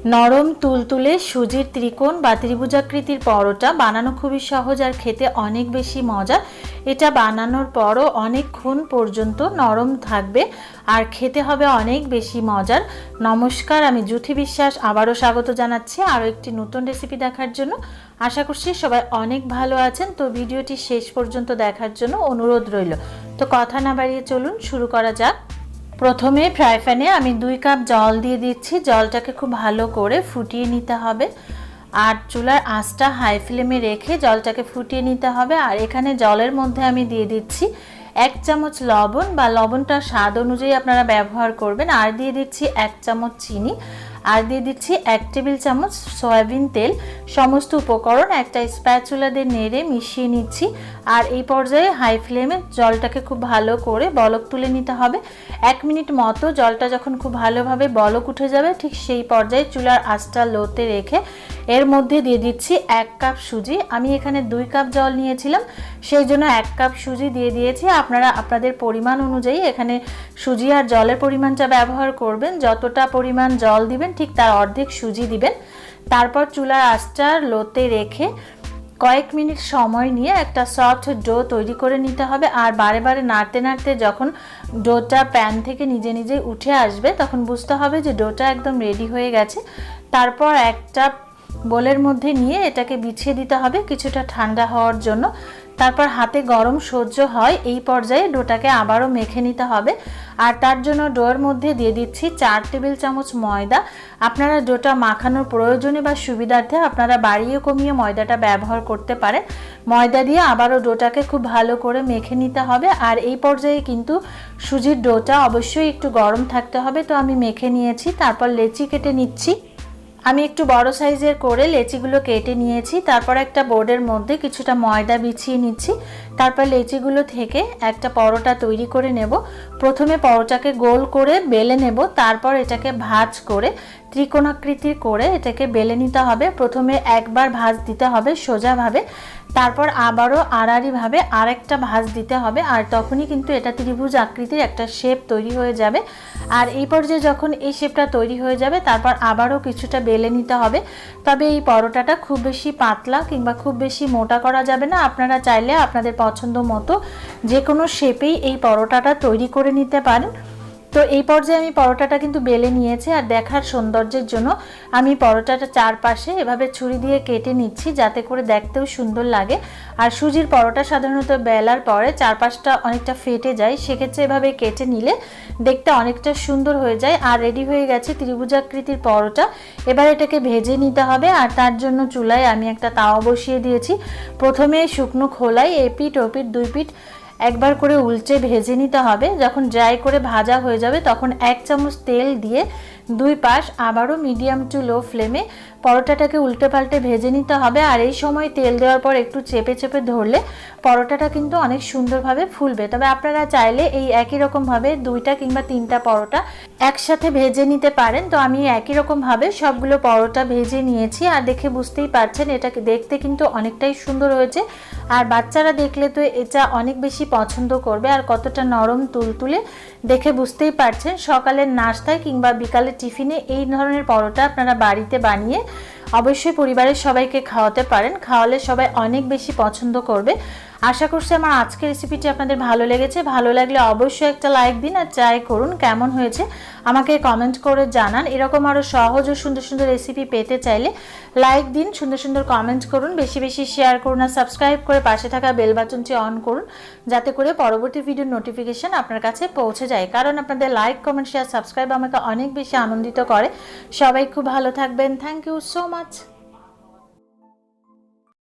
নরম তুলতুলে সুজির ত্রিকোণ বা ত্রিভুজাকৃতির পরোটা বানানো খুবই সহজ আর খেতে অনেক বেশি মজা। এটা বানানোর পরও অনেকক্ষণ পর্যন্ত নরম থাকবে আর খেতে হবে অনেক বেশি মজার। নমস্কার, আমি জুথি বিশ্বাস আবারও স্বাগত জানাচ্ছি আরও একটি নতুন রেসিপি দেখার জন্য। আশা করছি সবাই অনেক ভালো আছেন। তো ভিডিওটি শেষ পর্যন্ত দেখার জন্য অনুরোধ রইল। তো কথা না বাড়িয়ে চলুন শুরু করা যাক। প্রথমে ফ্রাই প্যানে আমি 2 কাপ জল দিয়ে দিচ্ছি। জলটাকে খুব ভালো করে ফুটিয়ে নিতে হবে আর চুলার আঁচটা হাই ফ্লেমে রেখে জলটাকে ফুটিয়ে নিতে হবে। আর এখানে জলের মধ্যে আমি দিয়ে দিচ্ছি 1 চামচ লবণ, বা লবণটা স্বাদ অনুযায়ী আপনারা ব্যবহার করবেন। আর দিয়ে দিচ্ছি 1 চামচ চিনি, আর দিয়ে দিচ্ছি 1 টেবিল চামচ সয়াবিন তেল। সমস্ত উপকরণ একটা স্প্যাচুলা দিয়ে নেড়ে মিশিয়ে নিচ্ছি। আর এই পর্যায়ে হাই ফ্লেমে জলটাকে খুব ভালো করে বলক তুলে নিতে হবে। 1 মিনিট মতো জলটা যখন খুব ভালোভাবে বলক উঠে যাবে, ঠিক সেই পর্যায়ে চুলার আঁচটা লোতে রেখে এর মধ্যে দিয়ে দিচ্ছি 1 কাপ সুজি। আমি এখানে 2 কাপ জল নিয়েছিলাম, সেই জন্য 1 কাপ সুজি দিয়ে দিয়েছি। আপনারা আপনাদের পরিমাণ অনুযায়ী এখানে সুজি আর জলের পরিমাণটা ব্যবহার করবেন। যতটা পরিমাণ জল দিবেন ঠিক তার অর্ধেক সুজি দিবেন। তারপর চুলার আঁচটা লোতে রেখে কয়েক মিনিট সময় নিয়ে একটা সফট ডো তৈরি করে নিতে হবে। আর বারে বারে নাড়তে নাড়তে যখন ডোটা প্যান থেকে নিজে নিজে উঠে আসবে, তখন বুঝতে হবে যে ডোটা একদম রেডি হয়ে গেছে। তারপর একটা বোলের মধ্যে নিয়ে এটাকে বিছিয়ে দিতে হবে কিছুটা ঠান্ডা হওয়ার জন্য। তারপর হাতে গরম সহ্য হয় এই পর্যায়ে ডোটাকে আবারও মেখে নিতে হবে। আর তার জন্য ডোর মধ্যে দিয়ে দিচ্ছি 4 টেবিল চামচ ময়দা। আপনারা ডোটা মাখানোর প্রয়োজনে বা সুবিধার্থে আপনারা বাড়িয়ে কমিয়ে ময়দাটা ব্যবহার করতে পারেন। ময়দা দিয়ে আবারও ডোটাকে খুব ভালো করে মেখে নিতে হবে। আর এই পর্যায়ে কিন্তু সুজির ডোটা অবশ্যই একটু গরম থাকতে হবে। তো আমি মেখে নিয়েছি, তারপর লেচি কেটে নিচ্ছি। আমি একটু বড় সাইজের করে লেচিগুলো কেটে নিয়েছি। তারপর একটা বোর্ডের মধ্যে কিছুটা ময়দা বিছিয়ে নিচ্ছি। তারপর লেচিগুলো থেকে একটা পরোটা তৈরি করে নেব। প্রথমে পরোটাকে গোল করে বেলে নেব, তারপর এটাকে ভাঁজ করে ত্রিকোণাকৃতির করে এটাকে বেলে নিতে হবে। প্রথমে একবার ভাঁজ দিতে হবে সোজাভাবে, তারপর আবারও আড়াআড়িভাবে আরেকটা ভাঁজ দিতে হবে। আর তখনই কিন্তু এটা ত্রিভুজ আকৃতির একটা শেপ তৈরি হয়ে যাবে। আর এই পর্যায়ে যখন এই শেপটা তৈরি হয়ে যাবে, তারপর আবারও কিছুটা বেলে নিতে হবে। তবে এই পরোটাটা খুব বেশি পাতলা কিংবা খুব বেশি মোটা করা যাবে না। আপনারা চাইলে আপনাদের পছন্দ মতো যে কোনো শেপেই এই পরোটাটা তৈরি করে নিতে পারেন। তো এই পর্যায়ে আমি পরোটাটা কিন্তু বেলে নিয়েছি। আর দেখার সৌন্দর্যের জন্য আমি পরোটাটা চারপাশে এভাবে ছুরি দিয়ে কেটে নিচ্ছি, যাতে করে দেখতেও সুন্দর লাগে। আর সুজির পরোটা সাধারণত বেলার পরে চারপাশটা অনেকটা ফেটে যায়, সেক্ষেত্রে এভাবে কেটে নিলে দেখতে অনেকটা সুন্দর হয়ে যায়। আর রেডি হয়ে গেছে ত্রিভুজাকৃতির পরোটা। এবার এটাকে ভেজে নিতে হবে। আর তার জন্য চুলায় আমি একটা তাওয়া বসিয়ে দিয়েছি। প্রথমে শুকনো খোলায় এপিঠ ওপিঠ 2 পিঠ একবার করে উল্টে ভেজে নিতে হবে। যখন ড্রাই করে ভাজা হয়ে যাবে, তখন 1 চামচ তেল দিয়ে 2 পাশ আবারও মিডিয়াম টু লো ফ্লেমে পরোটাটাকে উল্টে পাল্টে ভেজে নিতে হবে। আর এই সময় তেল দেওয়ার পর একটু চেপে চেপে ধরলে পরোটাটা কিন্তু অনেক সুন্দরভাবে ফুলবে। তবে আপনারা চাইলে এই একই রকমভাবে 2টা কিংবা 3টা পরোটা একসাথে ভেজে নিতে পারেন। তো আমি একই রকমভাবে সবগুলো পরোটা ভেজে নিয়েছি। আর দেখে বুঝতেই পারছেন এটাকে দেখতে কিন্তু অনেকটাই সুন্দর হয়েছে। আর বাচ্চারা দেখলে তো এটা অনেক বেশি পছন্দ করবে। আর কতটা নরম তুলতুলে দেখে বুঝতেই পারছেন। সকালের নাস্তায় কিংবা বিকালের টিফিনে এই ধরনের পরোটা আপনারা বাড়িতে বানিয়ে অবশ্যই পরিবারের সবাইকে খাওয়াতে পারেন। খাওয়ালে সবাই অনেক বেশি পছন্দ করবে। আশা করছি আমার আজকের রেসিপিটি আপনাদের ভালো লেগেছে। ভালো লাগলে অবশ্যই একটা লাইক দিন আর ট্রাই করুন। কেমন হয়েছে আমাকে কমেন্ট করে জানান। এরকম আরও সহজ ও সুন্দর সুন্দর রেসিপি পেতে চাইলে লাইক দিন, সুন্দর সুন্দর কমেন্ট করুন, বেশি বেশি শেয়ার করুন আর সাবস্ক্রাইব করে পাশে থাকা বেল বাটনটি অন করুন, যাতে করে পরবর্তী ভিডিওর নোটিফিকেশন আপনার কাছে পৌঁছে যায়। কারণ আপনাদের লাইক, কমেন্ট, শেয়ার, সাবস্ক্রাইব আমাকে অনেক বেশি আনন্দিত করে। সবাই খুব ভালো থাকবেন। Thank you so much.